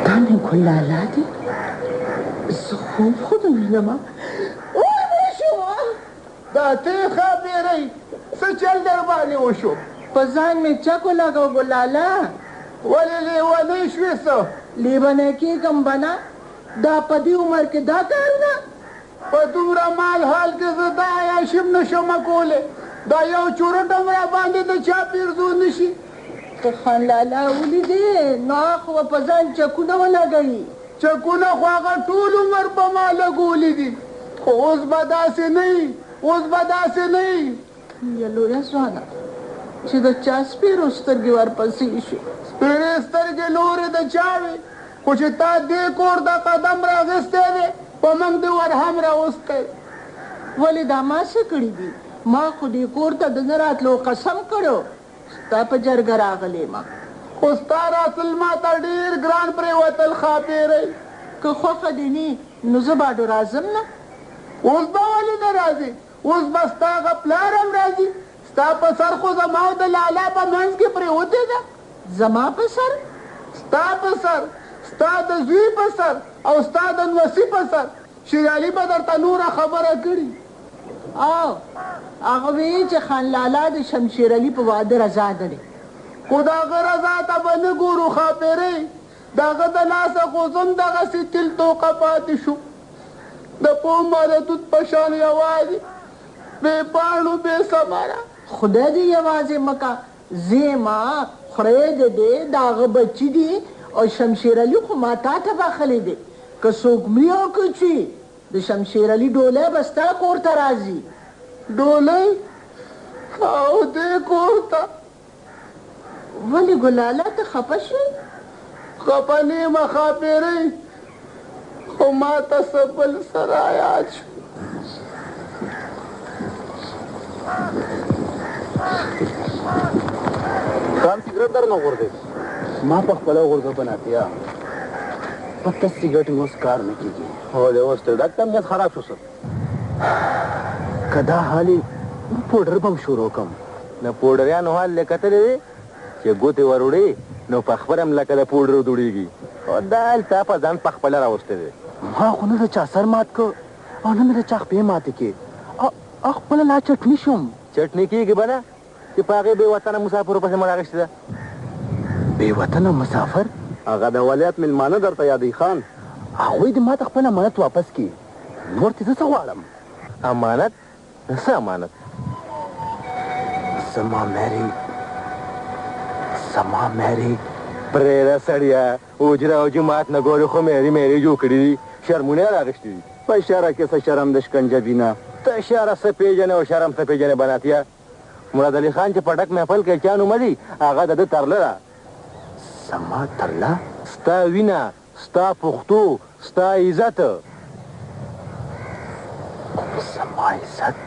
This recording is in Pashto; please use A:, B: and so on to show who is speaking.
A: دا مې ګل لالا دی زه خوب خو نه وینم ومړ شوه
B: دا ته خبرې څه چل در باندې وشو
A: په ځان مې چکو لګو ګل لالا
B: ولې لیونۍ شوې څه
A: لیونی کېږم به نه دا په دې عمر کې دا کارونه
B: په دومره مال حال کې زه دا عیاشي نه شم کولی دا یو چورت هم را باندې د چا پیرزو نه شي
A: ته خان لالا ولیدې نو خو په ځان چکونه ولګوي
B: چکونه خو هغه ټول عمر په ما لګولي دي خو اوس به داسې نه وي اوس به داسې نه وي
A: یا لویه ځوانه چې د چا سپېرو سترګې ورپسې شي
B: سپېرې سترګې نورې د چا وي خو چې تا دې کور د قدم راغستی دی په موږ دې ور هم راوستی
A: ولې دا ما څه کړي دي ما خو دې کور ته د نه راتلو قسم کړو ستا په جرګه راغلی ما
B: خو ستا راتل ما ته ډېر ګران پرېوتل ښاپېرئ
A: که خوښه دې نه نو زه باډو راځم نه
B: اوس به ولې نه راځې اوس به ستا هغه پلار هم راځي ستا په سر خو زما او د لالا په منځ کې پرېوتې ده
A: زما په سر
B: ستا په سر ستا د زوی په سر او ستا د نوسي په سر شیرعلي به درته نوره خبره کړي
A: او هغه وی چې خان لالا د شمشیر علي په واده رضا ده دی
B: خو د هغه رضا ته به نه ګورو ښاپېرې د هغه د لاسه خو زم دغسې تل توقه پاتې شو د پومه د توت په شان یوازې بې پاڼو بې ثمره
A: خدای دې یوازې مکه زیما خورې د دې د هغه بچي دي او شمشیر علي خو ما تا ته بخلی دی که څوک مري او که چی د شمشیر علي ډولۍ به ستا کور ته راځي
B: ډولۍ او دې کور ته
A: ولې ګلاله ته خفه شوې
B: خفه نه یم ښاپېرۍ خو ما ته څه بل سره یاد شو
C: خان سګرټ در نه غورځوي ما په خپله غورځه بناتیا په تس سګرټ مې اوس کار نه کېږي هو دی اوس تر ډاکټر نیت خراب شو سر که دا حالې پوډر به هم شروع کړم د پوډریانو حال یې کتلی دی چې ګوتې ور وړې نو په خپله هم لکه د پوډرو دوړېږي او دا هلته په ځان په خپله راوستی دی ما خو نه د چا سر مات کړ او نه مې د چا خپې ماتې کړې او خپله لا چټني شوم چټني کېږي به نه چې په هغې بې وطنه مسافرو پسې مړ اخېستې ده بې وطنه مسافر هغه د ولایت مېلمانه درته یادوي خان هغوی دې ما ته خپل امانت واپس کړي نور تې زه څه غواړم امانت څه امانت زما مېرې پرېږده سړیه اوجره او جومات نه ګورې خو مېرې جوړ کړي دي شرمونه یې راغېښتي دي په شره کې څه شرم د شکنجه وینه ته شره څه پېژنې او شرم څه پېژنې بناتیا مراد علي خان چې په ډک محفل کې چا نومه دي هغه د ده ترله ده زما ترله ستا وینه ستا پښتو ستا عزت زما عزت